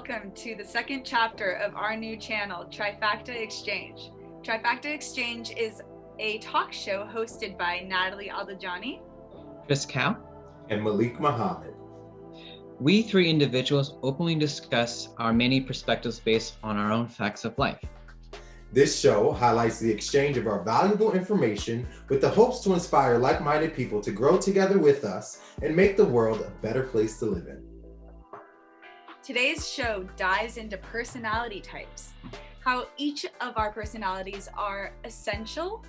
welcome to the second chapter of our new channel, TriFacta Exchange. TriFacta Exchange is a talk show hosted by Natalie Aldajani, Chris Cow, and Malik Muhammad. We three individuals openly discuss our many perspectives based on our own facts of life. This show highlights the exchange of our valuable information with the hopes to inspire like-minded people to grow together with us and make the world a better place to live in. Today's show dives into personality types, how each of our personalities are essential,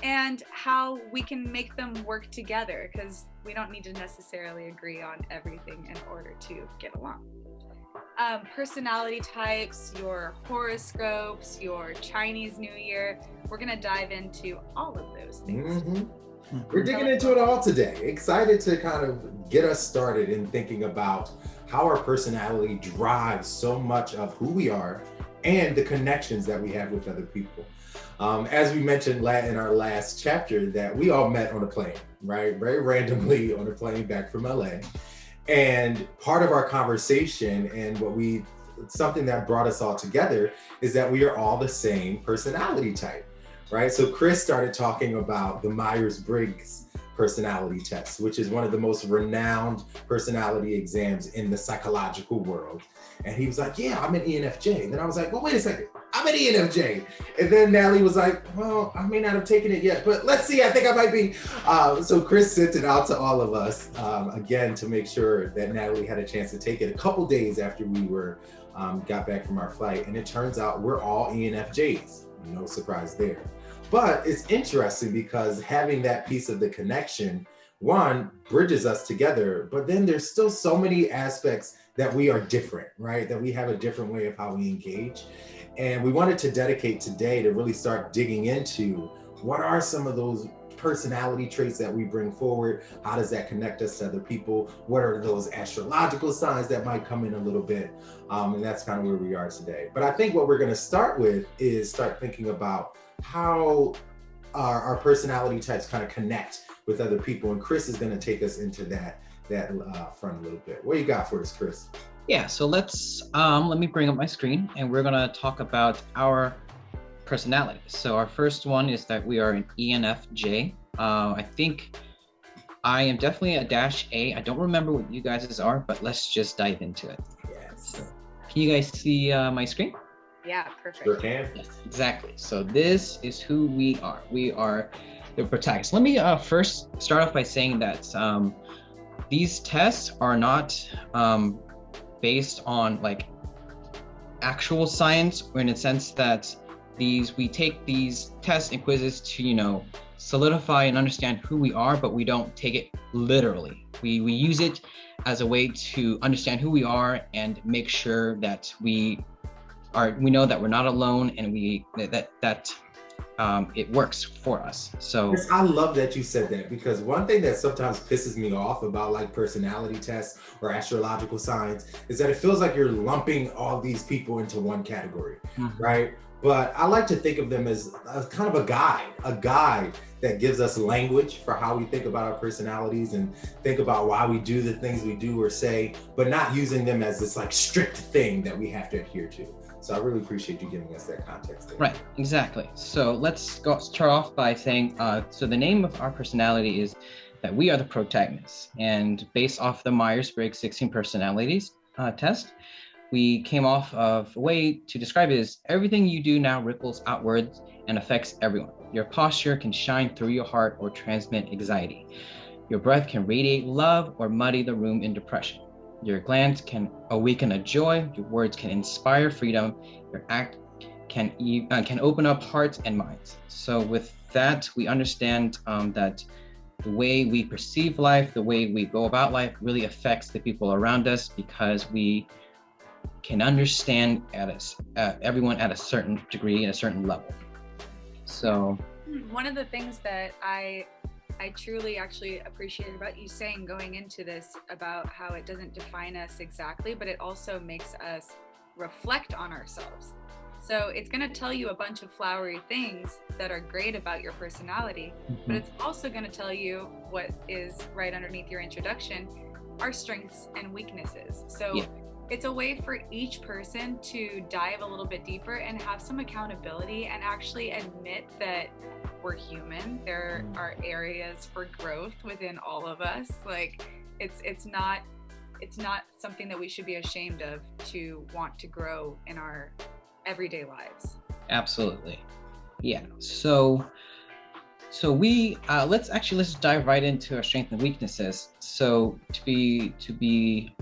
and how we can make them work together, because we don't need to necessarily agree on everything in order to get along. Personality types, your horoscopes, your Chinese New Year, we're going to dive into all of those things. We're digging into it all today. Excited to kind of get us started in thinking about how our personality drives so much of who we are and the connections that we have with other people. As we mentioned in our last chapter, that we all met on a plane, right? Very randomly on a plane back from LA. And part of our conversation and something that brought us all together is that we are all the same personality type, right? So Chris started talking about the Myers-Briggs personality test, which is one of the most renowned personality exams in the psychological world. And he was like, yeah, I'm an ENFJ. And then I was like, well, wait a second, I'm an ENFJ. And then Natalie was like, well, I may not have taken it yet, but let's see, I think I might be. So Chris sent it out to all of us, again, to make sure that Natalie had a chance to take it a couple days after we got back from our flight. And it turns out we're all ENFJs, no surprise there. But it's interesting because having that piece of the connection, one, bridges us together, but then there's still so many aspects that we are different, right? That we have a different way of how we engage. And we wanted to dedicate today to really start digging into what are some of those personality traits that we bring forward? How does that connect us to other people? What are those astrological signs that might come in a little bit? And that's kind of where we are today. But I think what we're going to start with is start thinking about how our personality types kind of connect with other people. And Chris is going to take us into that front a little bit. What do you got for us, Chris? Yeah, so let me bring up my screen and we're going to talk about our personality. So our first one is that we are an ENFJ. I think I am definitely a -A. I don't remember what you guys are, but let's just dive into it. Yes. Can you guys see my screen? Yeah, perfect. Sure can. Yes, exactly. So this is who we are. We are the protagonists. Let me first start off by saying that these tests are not based on like actual science, or in a sense that we take these tests and quizzes to, solidify and understand who we are, but we don't take it literally. We use it as a way to understand who we are and make sure that we know that we're not alone, and it works for us. So Chris, I love that you said that, because one thing that sometimes pisses me off about like personality tests or astrological signs is that it feels like you're lumping all these people into one category, right? But I like to think of them as kind of a guide that gives us language for how we think about our personalities and think about why we do the things we do or say, but not using them as this like strict thing that we have to adhere to. So I really appreciate you giving us that context there. Right, exactly. So let's start off by saying, so the name of our personality is that we are the protagonists. And based off the Myers-Briggs 16 personalities test, we came off of a way to describe it as everything you do now ripples outwards and affects everyone. Your posture can shine through your heart or transmit anxiety. Your breath can radiate love or muddy the room in depression. Your glance can awaken a joy. Your words can inspire freedom. Your act can open up hearts and minds. So with that, we understand that the way we perceive life, the way we go about life really affects the people around us, because we can understand everyone at a certain degree and a certain level. So one of the things that I truly actually appreciate about you saying going into this about how it doesn't define us exactly, but it also makes us reflect on ourselves. So it's going to tell you a bunch of flowery things that are great about your personality, but it's also going to tell you what is right underneath your introduction, our strengths and weaknesses. So it's a way for each person to dive a little bit deeper and have some accountability and actually admit that we're human. There are areas for growth within all of us. Like it's not something that we should be ashamed of to want to grow in our everyday lives. Absolutely. Yeah. So let's dive right into our strengths and weaknesses. So to be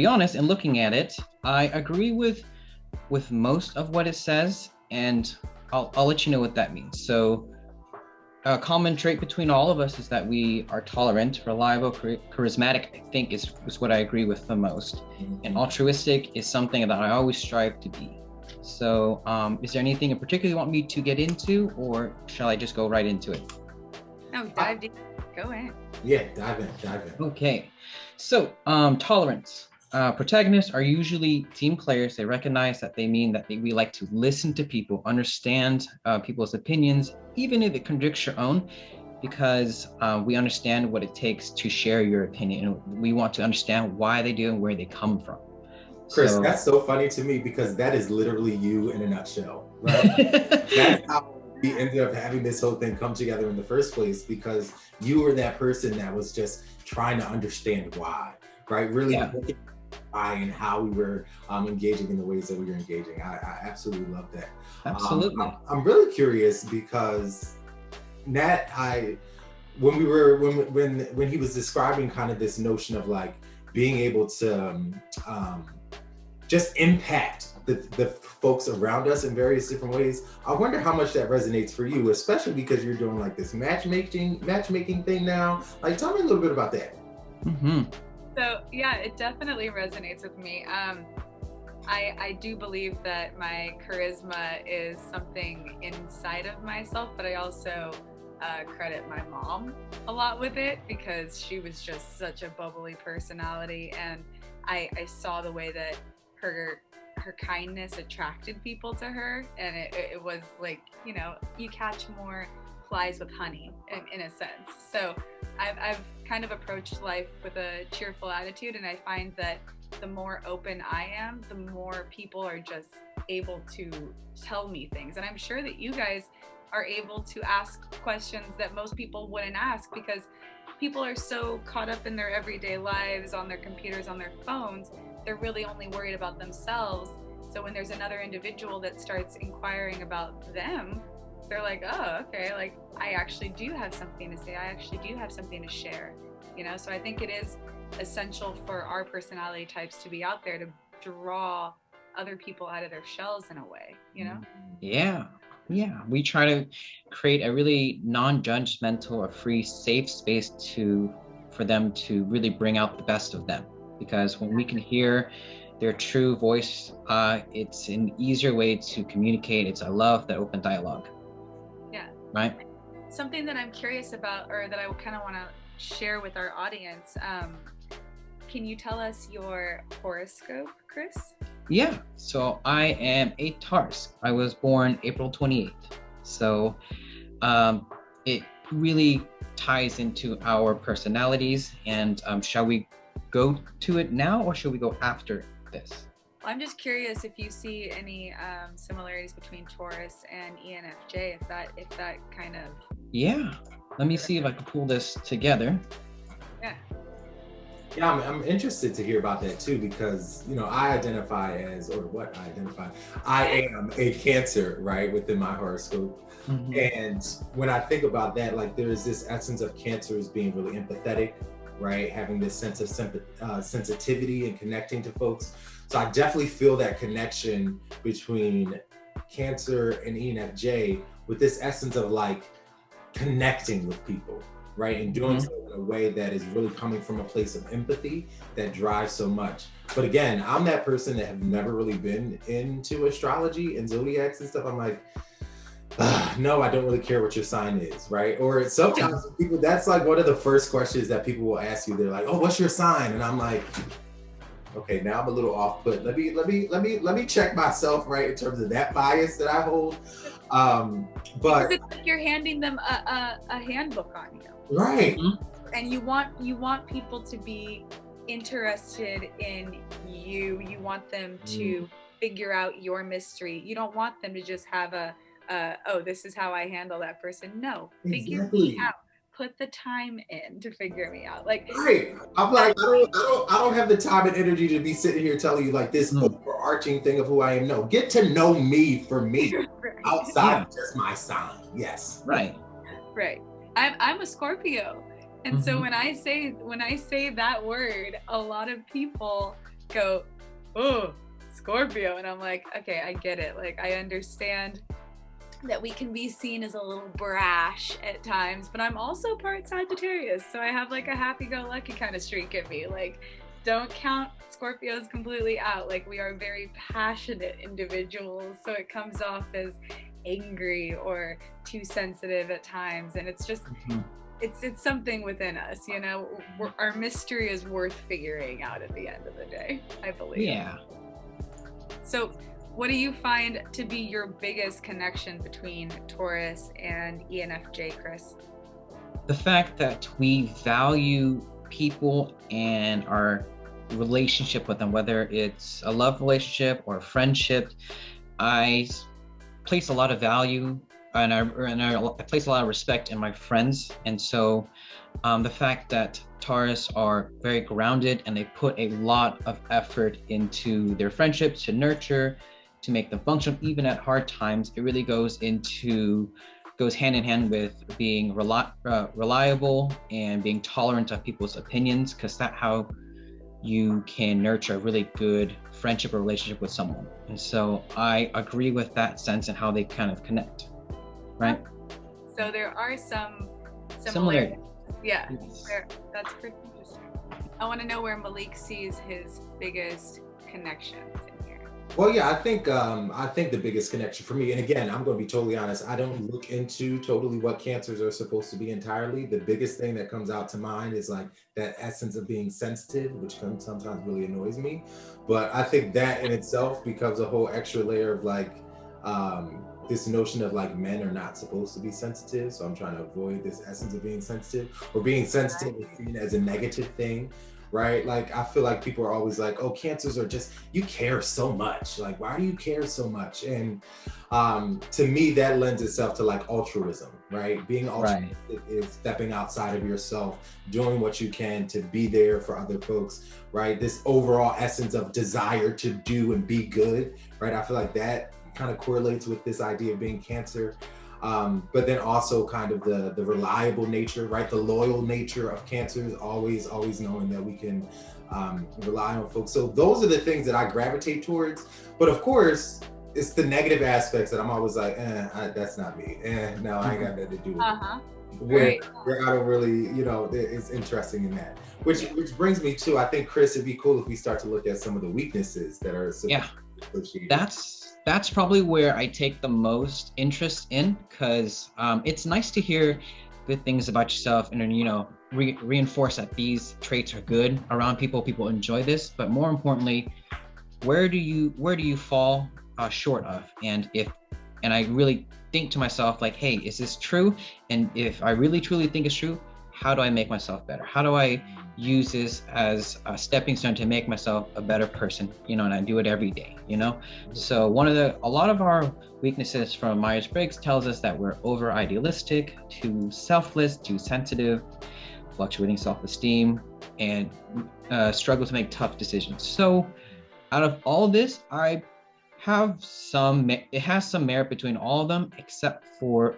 honest, and looking at it, I agree with most of what it says, and I'll let you know what that means. So a common trait between all of us is that we are tolerant, reliable, charismatic, I think is what I agree with the most. And altruistic is something that I always strive to be. So is there anything in particular you want me to get into, or shall I just go right into it? No, dive deep. Go in. Yeah, dive in. Okay. So tolerance. Protagonists are usually team players. They recognize that they mean that we like to listen to people, understand people's opinions, even if it contradicts your own, because we understand what it takes to share your opinion. And we want to understand why they do and where they come from. Chris, that's so funny to me because that is literally you in a nutshell, right? That's how we ended up having this whole thing come together in the first place, because you were that person that was just trying to understand why, right? Really looking at why and how we were engaging in the ways that we were engaging. I absolutely love that. Absolutely. I'm really curious because Nat, when he was describing kind of this notion of like being able to just impact the folks around us in various different ways. I wonder how much that resonates for you, especially because you're doing like this matchmaking thing now. Like, tell me a little bit about that. Mm-hmm. So yeah, it definitely resonates with me. I do believe that my charisma is something inside of myself, but I also credit my mom a lot with it because she was just such a bubbly personality, and I saw the way that her kindness attracted people to her, and it was like, you know, you catch more flies with honey in a sense. So I've kind of approached life with a cheerful attitude, and I find that the more open I am, the more people are just able to tell me things. And I'm sure that you guys are able to ask questions that most people wouldn't ask, because people are so caught up in their everyday lives, on their computers, on their phones, they're really only worried about themselves. So when there's another individual that starts inquiring about them, they're like, oh, okay, like I actually do have something to say. I actually do have something to share, you know? So I think it is essential for our personality types to be out there to draw other people out of their shells in a way, you know? Yeah. We try to create a really non-judgmental, a free, safe space for them to really bring out the best of them. Because when we can hear their true voice, it's an easier way to communicate. It's, I love that open dialogue. Yeah. Right? Something that I'm curious about, or that I kind of want to share with our audience, can you tell us your horoscope, Chris? Yeah, so I am a Taurus. I was born April 28th. So it really ties into our personalities. And shall we go to it now, or should we go after this? Well, I'm just curious if you see any similarities between Taurus and ENFJ, if that kind of... Yeah, let me see if I can pull this together. Yeah, I'm interested to hear about that too, because, you know, I am a Cancer, right, within my horoscope. Mm-hmm. And when I think about that, like there's this essence of Cancer as being really empathetic, right? Having this sense of sensitivity and connecting to folks. So I definitely feel that connection between Cancer and ENFJ with this essence of like connecting with people, right? And doing so in a way that is really coming from a place of empathy that drives so much. But again, I'm that person that have never really been into astrology and zodiacs and stuff. I'm like, no, I don't really care what your sign is, right? Or sometimes people, that's like one of the first questions that people will ask you. They're like, oh, what's your sign? And I'm like, okay, now I'm a little off put. Let me check myself, right, in terms of that bias that I hold. But it's like you're handing them a handbook on you, right? And you want people to be interested in you. You want them to figure out your mystery. You don't want them to just have oh, this is how I handle that person. No, figure me out. Put the time in to figure me out. Like, right. I'm like, I don't have the time and energy to be sitting here telling you like this overarching thing of who I am. No, get to know me for me, right. outside of just my sign. Yes. Right. Right. I'm a Scorpio. And so when I say that word, a lot of people go, oh, Scorpio. And I'm like, okay, I get it. Like, I understand that we can be seen as a little brash at times, but I'm also part Sagittarius. So I have like a happy-go-lucky kind of streak in me. Like, don't count Scorpios completely out. Like, we are very passionate individuals. So it comes off as angry or too sensitive at times. And it's just, it's something within us, you know. Our mystery is worth figuring out at the end of the day, I believe. Yeah. So what do you find to be your biggest connection between Taurus and ENFJ, Chris? The fact that we value people and our relationship with them, whether it's a love relationship or a friendship. I place a lot of value and I place a lot of respect in my friends. And so the fact that Taurus are very grounded and they put a lot of effort into their friendships to nurture, to make them function, even at hard times, it really goes hand in hand with being reliable and being tolerant of people's opinions, because that's how you can nurture a really good friendship or relationship with someone. And so I agree with that sense and how they kind of connect, right? So there are some similarities. Yeah, Yes. that's pretty interesting. I want to know where Malik sees his biggest connections in here. Well, yeah, I think the biggest connection for me, and again, I'm going to be totally honest, I don't look into totally what cancers are supposed to be entirely. The biggest thing that comes out to mind is like that essence of being sensitive, which sometimes really annoys me. But I think that in itself becomes a whole extra layer of like this notion of like men are not supposed to be sensitive. So I'm trying to avoid this essence of being sensitive, or being sensitive is seen as a negative thing. Right? Like, I feel like people are always like, oh, cancers are just, you care so much. Like, why do you care so much? And to me, that lends itself to like altruism, right? Being altruistic is stepping outside of yourself, doing what you can to be there for other folks, right? This overall essence of desire to do and be good, right? I feel like that kind of correlates with this idea of being Cancer. But then also kind of the reliable nature, right? The loyal nature of Cancers, always knowing that we can rely on folks. So those are the things that I gravitate towards. But of course, it's the negative aspects that I'm always like, that's not me. No, I ain't got nothing to do with it. Where I don't really, it's interesting in that. Which brings me to, I think, Chris, it'd be cool if we start to look at some of the weaknesses that are associated. That's probably where I take the most interest in, because it's nice to hear good things about yourself and then, reinforce that these traits are good around people. People enjoy this, but more importantly, where do you fall short of? And I really think to myself like, hey, is this true? And if I really truly think it's true, how do I make myself better? How do I use this as a stepping stone to make myself a better person, and I do it every day, So a lot of our weaknesses from Myers-Briggs tells us that we're over idealistic, too selfless, too sensitive, fluctuating self-esteem, and struggle to make tough decisions. So out of all this, it has some merit between all of them, except for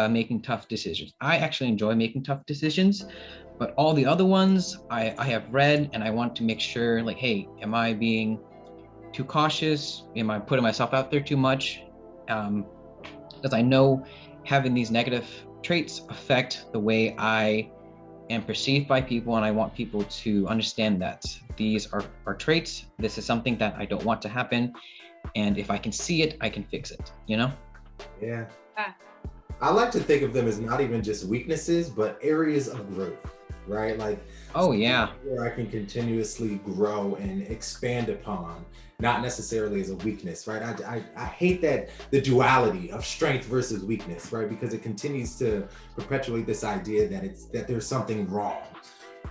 making tough decisions. I actually enjoy making tough decisions, but all the other ones I have read, and I want to make sure, like, hey, am I being too cautious? Am I putting myself out there too much? Because I know having these negative traits affect the way I am perceived by people, and I want people to understand that these are traits. This is something that I don't want to happen, and if I can see it, I can fix it, Yeah. I like to think of them as not even just weaknesses, but areas of growth, right? Like, where I can continuously grow and expand upon, not necessarily as a weakness, right? I hate that the duality of strength versus weakness, right? Because it continues to perpetuate this idea that there's something wrong,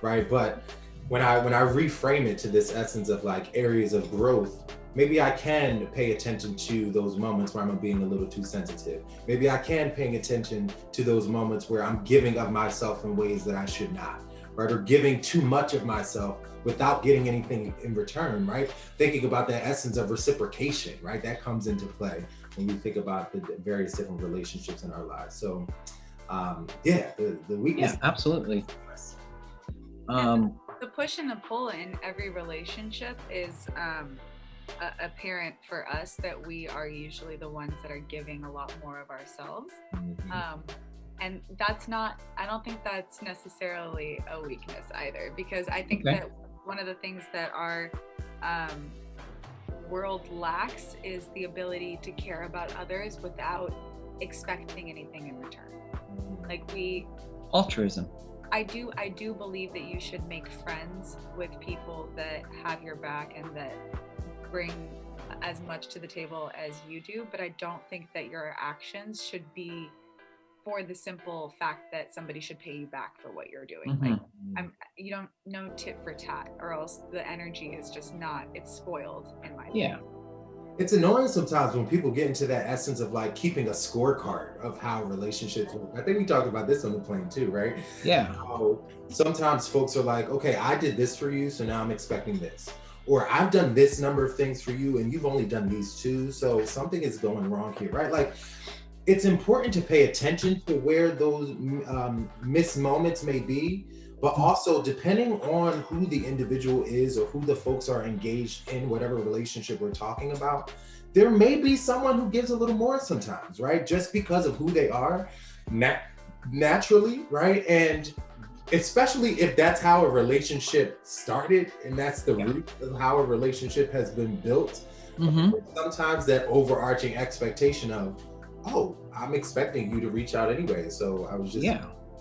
right? But when I reframe it to this essence of like areas of growth, maybe I can pay attention to those moments where I'm being a little too sensitive. Maybe I can paying attention to those moments where I'm giving of myself in ways that I should not, right? Or giving too much of myself without getting anything in return, right? Thinking about that essence of reciprocation, right? That comes into play when we think about the various different relationships in our lives. So the weakness. Yeah, absolutely. The push and the pull in every relationship is apparent for us that we are usually the ones that are giving a lot more of ourselves. And that's not, I don't think that's necessarily a weakness either, because I think that one of the things that our world lacks is the ability to care about others without expecting anything in return. Like altruism. I do believe that you should make friends with people that have your back and that bring as much to the table as you do, but I don't think that your actions should be for the simple fact that somebody should pay you back for what you're doing. Like you don't know tit for tat, or else the energy is just not, it's spoiled in my opinion. It's annoying sometimes when people get into that essence of like keeping a scorecard of how relationships work. I think we talked about this on the plane too, right? Yeah. How sometimes folks are like, okay, I did this for you, so now I'm expecting this. Or I've done this number of things for you and you've only done these two, so something is going wrong here, right? Like, it's important to pay attention to where those missed moments may be, but also depending on who the individual is or who the folks are engaged in whatever relationship we're talking about, there may be someone who gives a little more sometimes, right? Just because of who they are naturally, right? And especially if that's how a relationship started and that's the root of how a relationship has been built. Sometimes that overarching expectation of, oh, I'm expecting you to reach out anyway, so I was just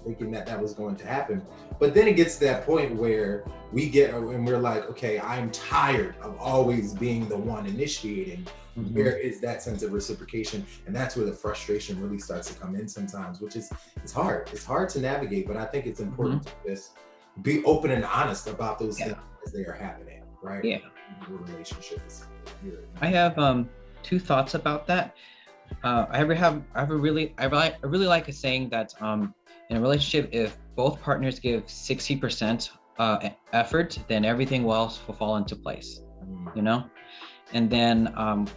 thinking that was going to happen. But then it gets to that point where we get and we're like, okay, I'm tired of always being the one initiating. Where is that sense of reciprocation? And that's where the frustration really starts to come in sometimes, which is, it's hard to navigate, but I think it's important to just be open and honest about those things as they are happening, right? Yeah. Your relationship is here. I have two thoughts about that. I really like a saying that in a relationship, if both partners give 60% effort, then everything else will fall into place, you know? And then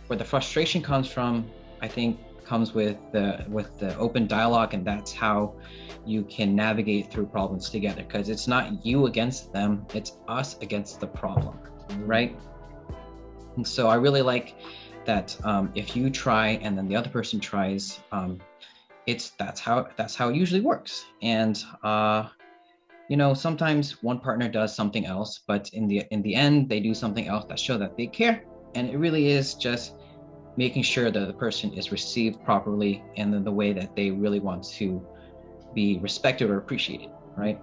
where the frustration comes from, I think comes with the open dialogue, and that's how you can navigate through problems together, because it's not you against them, it's us against the problem, right? And so I really like that if you try and then the other person tries, that's how it usually works. And you know, sometimes one partner does something else, but in the end they do something else that shows that they care. And it really is just making sure that the person is received properly and in the way that they really want to be respected or appreciated, right?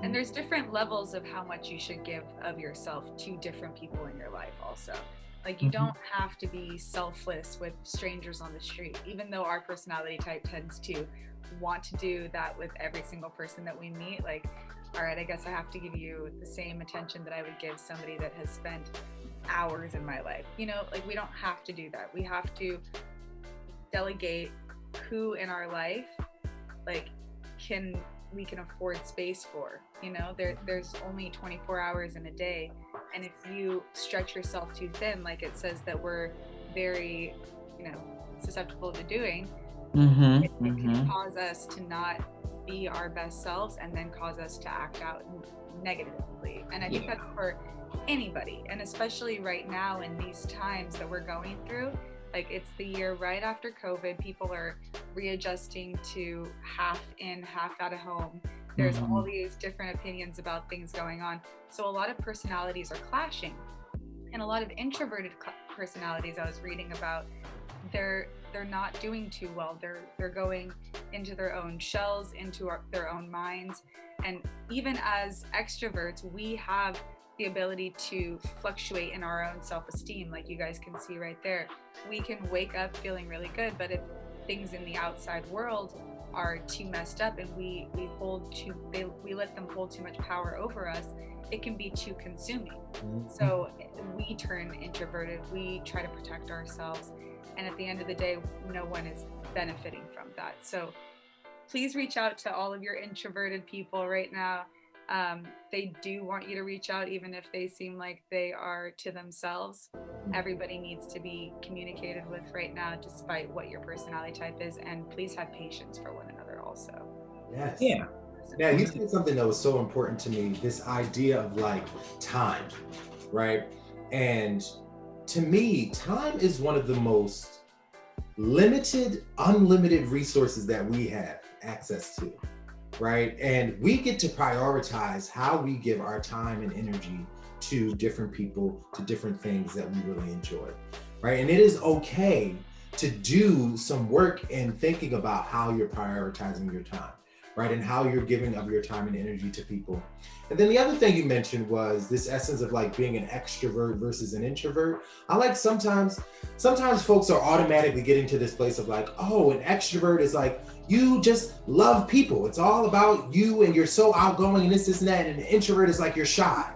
And there's different levels of how much you should give of yourself to different people in your life also. Like you don't have to be selfless with strangers on the street, even though our personality type tends to want to do that with every single person that we meet. Like, all right, I guess I have to give you the same attention that I would give somebody that has spent hours in my life. You know, like we don't have to do that. We have to delegate who in our life, like, we can afford space for. You know, there's only 24 hours in a day, and if you stretch yourself too thin, like it says that we're very, you know, susceptible to doing, it can cause us to not be our best selves and then cause us to act out negatively. And I think that's for anybody, and especially right now in these times that we're going through. Like, it's the year right after COVID. People are readjusting to half in, half out of home. There's all these different opinions about things going on. So a lot of personalities are clashing. And a lot of introverted personalities I was reading about, they're not doing too well. They're going into their own shells, into their own minds. And even as extroverts, we have the ability to fluctuate in our own self-esteem, like you guys can see right there. We can wake up feeling really good, but if things in the outside world are too messed up and we let them hold too much power over us, it can be too consuming. So we turn introverted, we try to protect ourselves, and at the end of the day, no one is benefiting from that. So please reach out to all of your introverted people right now. They do want you to reach out, even if they seem like they are to themselves. Everybody needs to be communicated with right now, despite what your personality type is, and please have patience for one another also. Yes. Yeah. Now, you said something that was so important to me, this idea of like time, right? And to me, time is one of the most limited, unlimited resources that we have access to, right? And we get to prioritize how we give our time and energy to different people, to different things that we really enjoy, right? And it is okay to do some work in thinking about how you're prioritizing your time, right? And how you're giving of your time and energy to people. And then the other thing you mentioned was this essence of like being an extrovert versus an introvert. I like sometimes folks are automatically getting to this place of like, oh, an extrovert is like, you just love people. It's all about you and you're so outgoing and this and that. And an introvert is like, you're shy.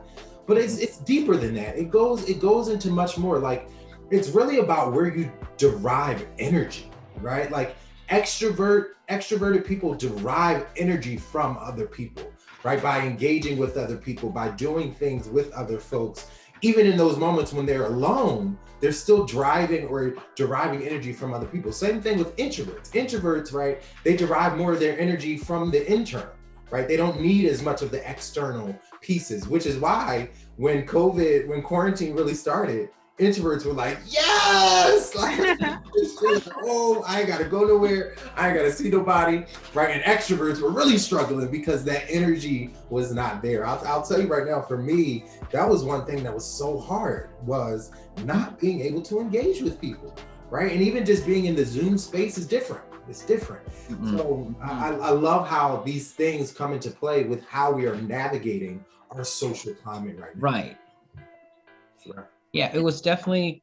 But it's deeper than that. It goes into much more. Like, it's really about where you derive energy, right? Like extroverted people derive energy from other people, right? By engaging with other people, by doing things with other folks. Even in those moments when they're alone, they're still driving or deriving energy from other people. Same thing with introverts. Introverts, right? They derive more of their energy from the internal, right? They don't need as much of the external pieces, which is why when quarantine really started, introverts were like, yes, like, oh, I ain't gotta go nowhere, I ain't gotta see nobody, right? And extroverts were really struggling because that energy was not there. I'll tell you right now, for me, that was one thing that was so hard, was not being able to engage with people, right? And even just being in the Zoom space is different. It's different. So I love how these things come into play with how we are navigating our social climate right now. Right. Yeah, it was definitely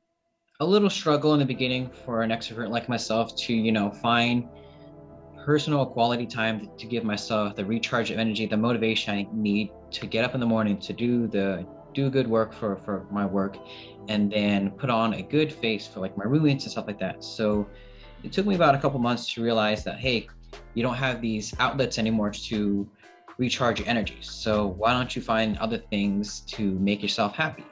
a little struggle in the beginning for an extrovert like myself to, find personal quality time to give myself the recharge of energy, the motivation I need to get up in the morning to do good work for my work, and then put on a good face for like my roommates and stuff like that. So it took me about a couple months to realize that, hey, you don't have these outlets anymore to recharge your energy. So why don't you find other things to make yourself happy?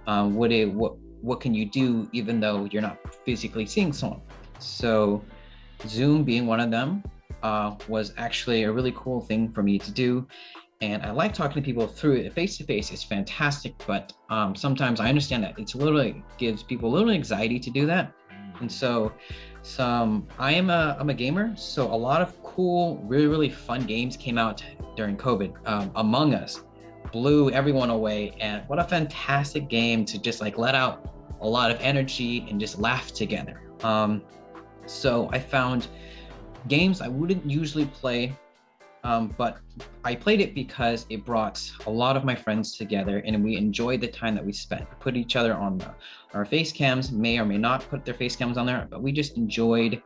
What can you do even though you're not physically seeing someone? So Zoom being one of them was actually a really cool thing for me to do. And I like talking to people through it. Face-to-face is fantastic, but sometimes I understand that gives people a little anxiety to do that. And so I'm a gamer, so a lot of cool, really, really fun games came out during COVID. Among Us blew everyone away, and what a fantastic game to just like let out a lot of energy and just laugh together. So I found games I wouldn't usually play, but I played it because it brought a lot of my friends together and we enjoyed the time that we spent. We put each other on our face cams, may or may not put their face cams on there, but we just enjoyed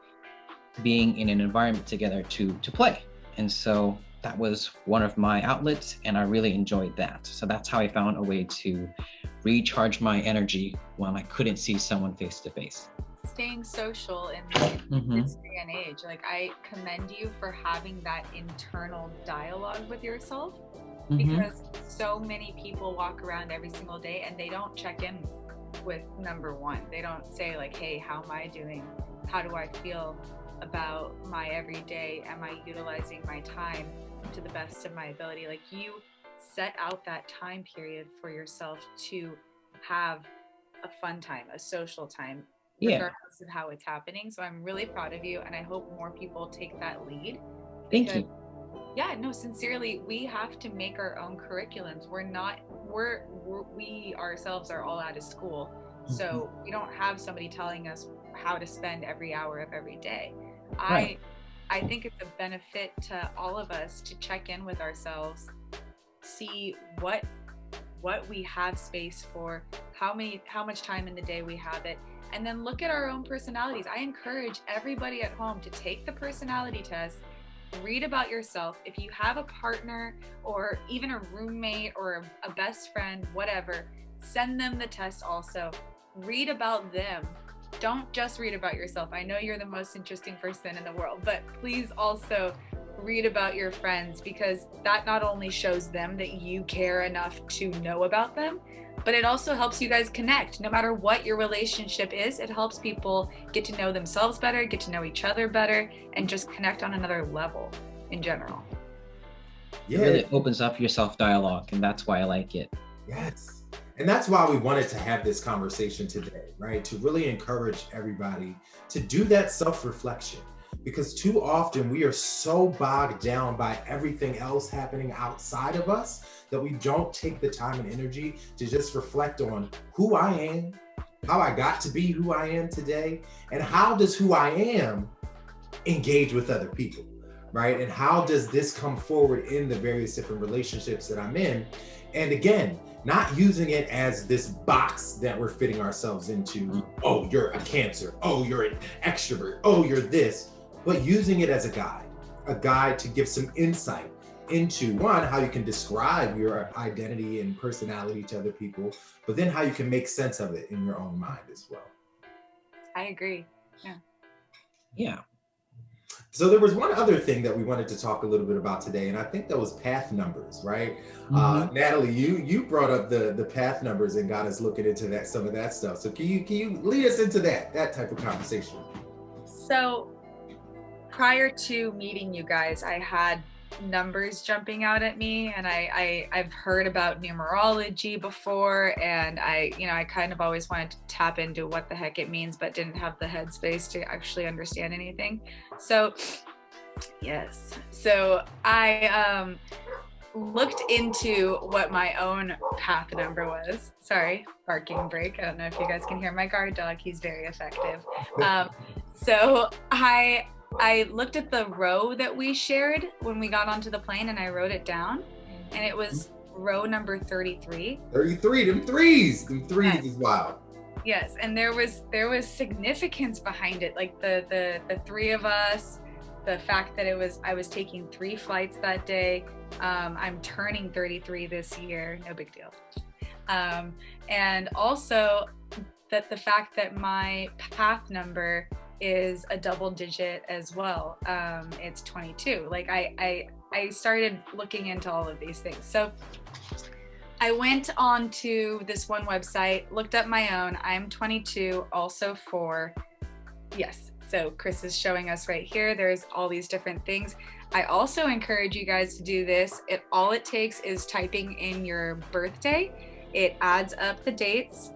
being in an environment together to play. And so that was one of my outlets and I really enjoyed that. So that's how I found a way to recharge my energy when I couldn't see someone face to face. Staying social in this day and age, like, I commend you for having that internal dialogue with yourself, because so many people walk around every single day and they don't check in with number one. They don't say like, hey, how am I doing? How do I feel about my everyday? Am I utilizing my time to the best of my ability? Like, you set out that time period for yourself to have a fun time, a social time, regardless of how it's happening. So I'm really proud of you, and I hope more people take that lead. Thank you. Yeah, no, sincerely, we have to make our own curriculums. We ourselves are all out of school, so we don't have somebody telling us how to spend every hour of every day. Right. I think it's a benefit to all of us to check in with ourselves, see what we have space for, how much time in the day we have it, and then look at our own personalities. I encourage everybody at home to take the personality test, read about yourself. If you have a partner or even a roommate or a best friend, whatever, send them the test also. Read about them. Don't just read about yourself. I know you're the most interesting person in the world, but please also read about your friends, because that not only shows them that you care enough to know about them, but it also helps you guys connect. No matter what your relationship is, it helps people get to know themselves better, get to know each other better, and just connect on another level in general. Yeah. It really opens up your self-dialogue, and that's why I like it. Yes. And that's why we wanted to have this conversation today, right? To really encourage everybody to do that self-reflection. Because too often we are so bogged down by everything else happening outside of us that we don't take the time and energy to just reflect on who I am, how I got to be who I am today, and how does who I am engage with other people, right? And how does this come forward in the various different relationships that I'm in? And again, not using it as this box that we're fitting ourselves into. Oh, you're a Cancer. Oh, you're an extrovert. Oh, you're this. But using it as a guide to give some insight into, one, how you can describe your identity and personality to other people, but then how you can make sense of it in your own mind as well. I agree. Yeah. So there was one other thing that we wanted to talk a little bit about today, and I think that was path numbers, right? Mm-hmm. Natalie, you brought up the path numbers and got us looking into some of that stuff. So can you lead us into that type of conversation? So prior to meeting you guys, I had numbers jumping out at me, and I've heard about numerology before, and I kind of always wanted to tap into what the heck it means, but didn't have the headspace to actually understand anything. So I looked into what my own path number was. Sorry, barking break. I don't know if you guys can hear my guard dog. He's very effective. So I looked at the row that we shared when we got onto the plane, and I wrote it down, and it was row number 33. 33, them threes yes. Is wild. Yes, and there was significance behind it, like the three of us, the fact that I was taking 3 flights that day. I'm turning 33 this year, no big deal. And also that the fact that my path number is a double digit as well. It's 22. Like I started looking into all of these things. So I went on to this one website, looked up my own. I'm 22, also 4. Yes. So Chris is showing us right here. There's all these different things. I also encourage you guys to do this. All it takes is typing in your birthday. It adds up the dates.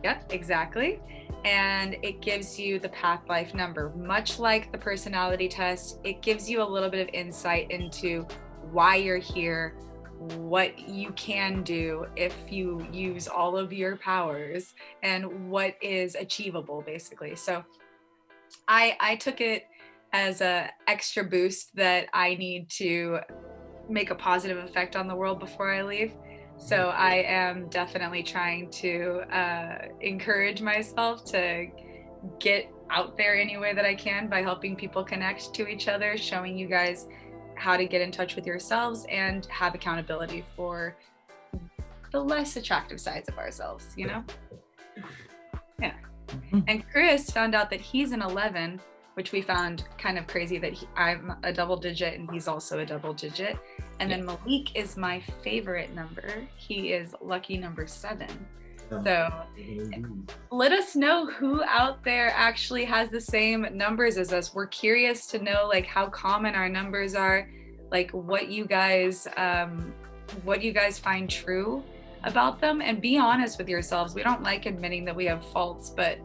Yep, exactly. And it gives you the path life number. Much like the personality test, it gives you a little bit of insight into why you're here, what you can do if you use all of your powers, and what is achievable, basically. So I took it as a extra boost that I need to make a positive effect on the world before I leave. So I am definitely trying to encourage myself to get out there any way that I can by helping people connect to each other, showing you guys how to get in touch with yourselves and have accountability for the less attractive sides of ourselves, you know? Yeah. And Chris found out that he's an 11, which we found kind of crazy that I'm a double digit and he's also a double digit. And then Malik is my favorite number. He is lucky number 7. So let us know who out there actually has the same numbers as us. We're curious to know like how common our numbers are, like what you guys find true about them, and be honest with yourselves. We don't like admitting that we have faults, but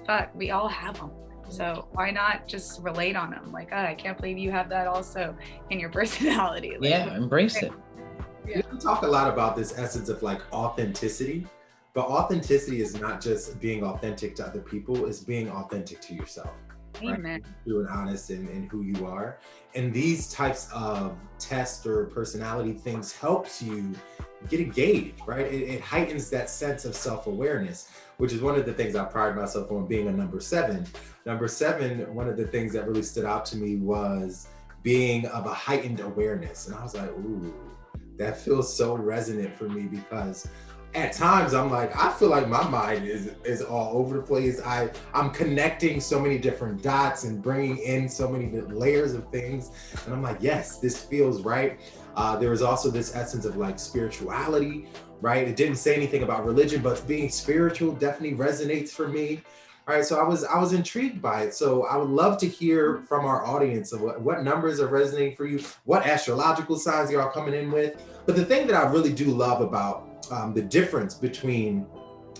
fuck, we all have them. So why not just relate on them? Like, I can't believe you have that also in your personality. Like, yeah, embrace it. Yeah. We talk a lot about this essence of like authenticity, but authenticity is not just being authentic to other people, it's being authentic to yourself. Amen. Right? True and honest in who you are. And these types of tests or personality things helps you get engaged, right? It heightens that sense of self-awareness, which is one of the things I pride myself on, being a number seven. Number seven, one of the things that really stood out to me was being of a heightened awareness. And I was like, ooh, that feels so resonant for me, because at times I'm like, I feel like my mind is all over the place. I'm connecting so many different dots and bringing in so many layers of things. And I'm like, yes, this feels right. There was also this essence of like spirituality, right? It didn't say anything about religion, but being spiritual definitely resonates for me. All right, so I was intrigued by it. So I would love to hear from our audience of what numbers are resonating for you, what astrological signs you're all coming in with. But the thing that I really do love about the difference between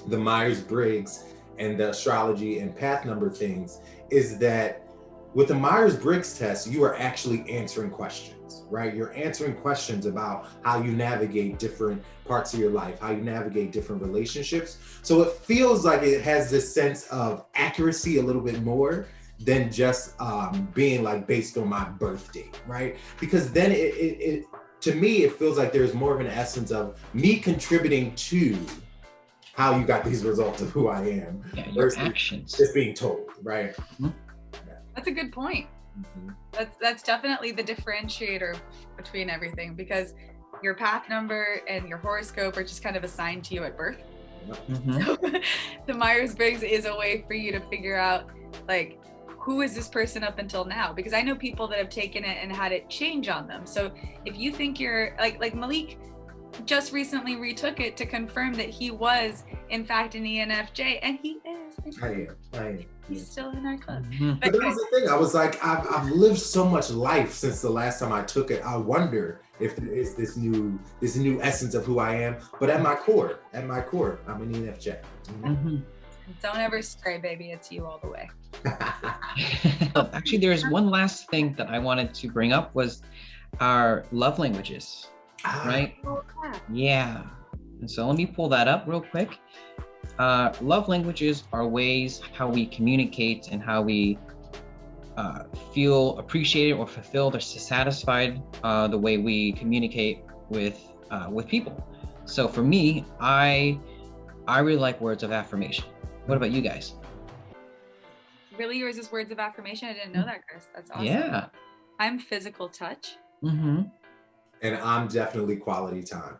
the Myers-Briggs and the astrology and path number things is that with the Myers-Briggs test, you are actually answering questions, right? You're answering questions about how you navigate different parts of your life, how you navigate different relationships. So it feels like it has this sense of accuracy a little bit more than just being like based on my birth date, right? Because then it to me, it feels like there's more of an essence of me contributing to how you got these results of who I am. Yeah, your actions. Just being told, right? Mm-hmm. That's a good point. Mm-hmm. That's definitely the differentiator between everything, because your path number and your horoscope are just kind of assigned to you at birth. Mm-hmm. So the Myers-Briggs is a way for you to figure out, like, who is this person up until now? Because I know people that have taken it and had it change on them. So if you think you're like Malik just recently retook it to confirm that he was in fact an ENFJ, and he is. I am. He's still in our club. Mm-hmm. But that was the thing. I was like, I've lived so much life since the last time I took it. I wonder if there is this new essence of who I am. But at my core, I'm an ENFJ. Mm-hmm. Don't ever stray, baby. It's you all the way. Actually, there's one last thing that I wanted to bring up, was our love languages, right? Yeah. And so let me pull that up real quick. Love languages are ways how we communicate and how we feel appreciated or fulfilled or satisfied, the way we communicate with people. So for me, I really like words of affirmation. What about you guys? Really, yours is words of affirmation? I didn't know that, Chris. That's awesome. Yeah. I'm physical touch. Mm-hmm. And I'm definitely quality time.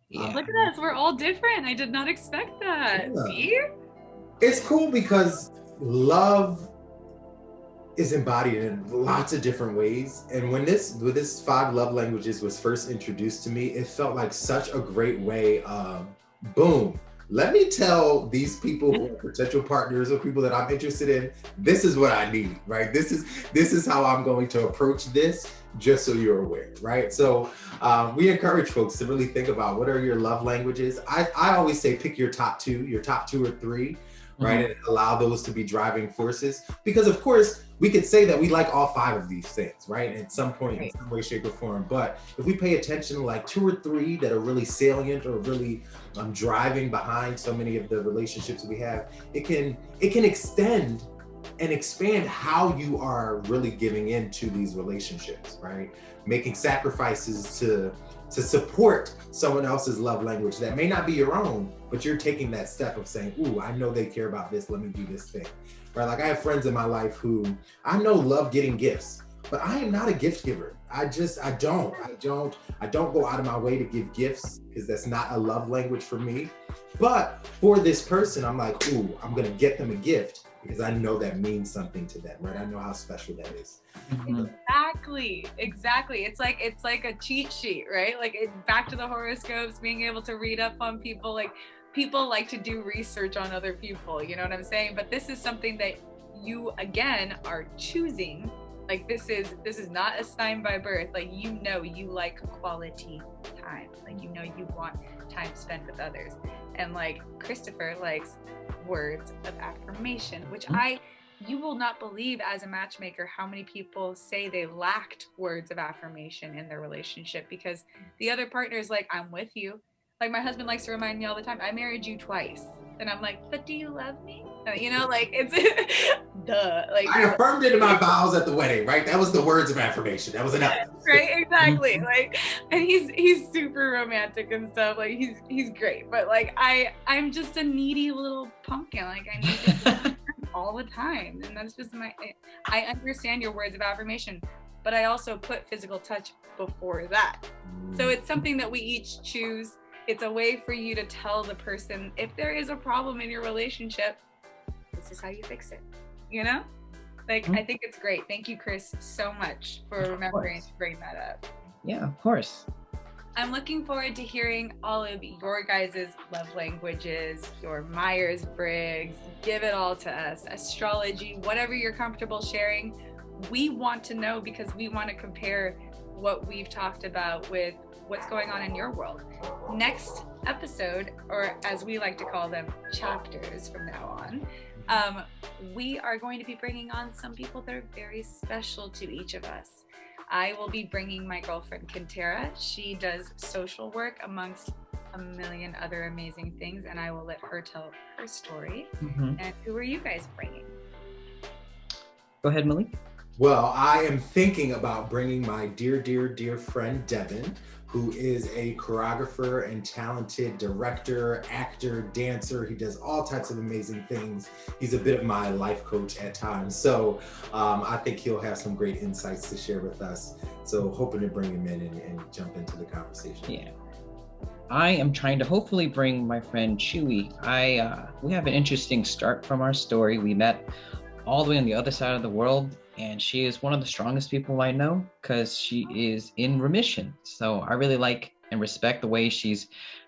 Yeah. Look at us. We're all different. I did not expect that. Yeah. See? It's cool because love is embodied in lots of different ways. And when this 5 love languages was first introduced to me, it felt like such a great way of, boom, let me tell these people who are potential partners or people that I'm interested in, this is what I need, right? This is how I'm going to approach this, just so you're aware, right? So we encourage folks to really think about, what are your love languages? I always say pick your top 2 or 3, right? Mm-hmm. And allow those to be driving forces. Because of course, we could say that we like all 5 of these things, right? At some point, right, in some way, shape, or form. But if we pay attention to like 2 or 3 that are really salient or really driving behind so many of the relationships we have, it can extend and expand how you are really giving into these relationships, right? Making sacrifices to support someone else's love language that may not be your own, but you're taking that step of saying, ooh, I know they care about this, let me do this thing, right? Like I have friends in my life who I know love getting gifts, but I am not a gift giver. I don't go out of my way to give gifts, because that's not a love language for me. But for this person, I'm like, ooh, I'm gonna get them a gift because I know that means something to them, right? I know how special that is. Mm-hmm. Exactly. It's like a cheat sheet, right? Like back to the horoscopes, being able to read up on people. Like people like to do research on other people, you know what I'm saying? But this is something that you again are choosing. Like this is not assigned by birth. Like you like quality time. Like you want time spent with others. And like Christopher likes words of affirmation, which you will not believe as a matchmaker how many people say they lacked words of affirmation in their relationship because the other partner is like, I'm with you. Like my husband likes to remind me all the time, I married you twice. then I'm like, but do you love me? You know, like it's duh. Like I affirmed it in my vows at the wedding, right? That was the words of affirmation. That was enough. Right, exactly. Like, and he's super romantic and stuff. Like he's great, but like I'm just a needy little pumpkin. Like I need to all the time, and that's just I understand your words of affirmation, but I also put physical touch before that. So it's something that we each choose. It's a way for you to tell the person if there is a problem in your relationship, this is how you fix it, you know? Like, I think it's great. Thank you, Chris, so much for remembering to bring that up. Yeah, of course. I'm looking forward to hearing all of your guys' love languages, your Myers-Briggs, give it all to us, astrology, whatever you're comfortable sharing. We want to know because we want to compare what we've talked about with what's going on in your world. Next episode, or as we like to call them, chapters from now on, we are going to be bringing on some people that are very special to each of us. I will be bringing my girlfriend, Kintera. She does social work amongst a million other amazing things, and I will let her tell her story. And who are you guys bringing? Go ahead, Malik. Well, I am thinking about bringing my dear, dear, dear friend, Devin, who is a choreographer and talented director, actor, dancer. He does all types of amazing things. He's a bit of my life coach at times. So I think he'll have some great insights to share with us. So hoping to bring him in and jump into the conversation. Yeah. I am trying to hopefully bring my friend Chewy. We have an interesting start from our story. We met all the way on the other side of the world, and she is one of the strongest people I know because she is in remission. So I really like and respect the way she's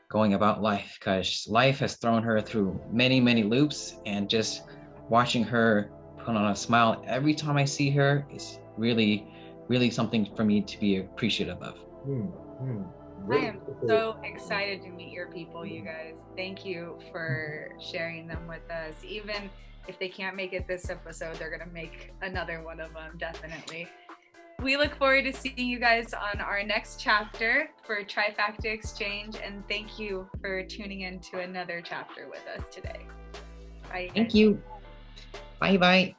going about life, because life has thrown her through many, many loops, and just watching her put on a smile every time I see her is really, really something for me to be appreciative of. I am so excited to meet your people, you guys. Thank you for sharing them with us. Even if they can't make it this episode, they're going to make another one of them, definitely. We look forward to seeing you guys on our next chapter for TriFacta Exchange, and thank you for tuning in to another chapter with us today. Bye. Thank you. Bye-bye.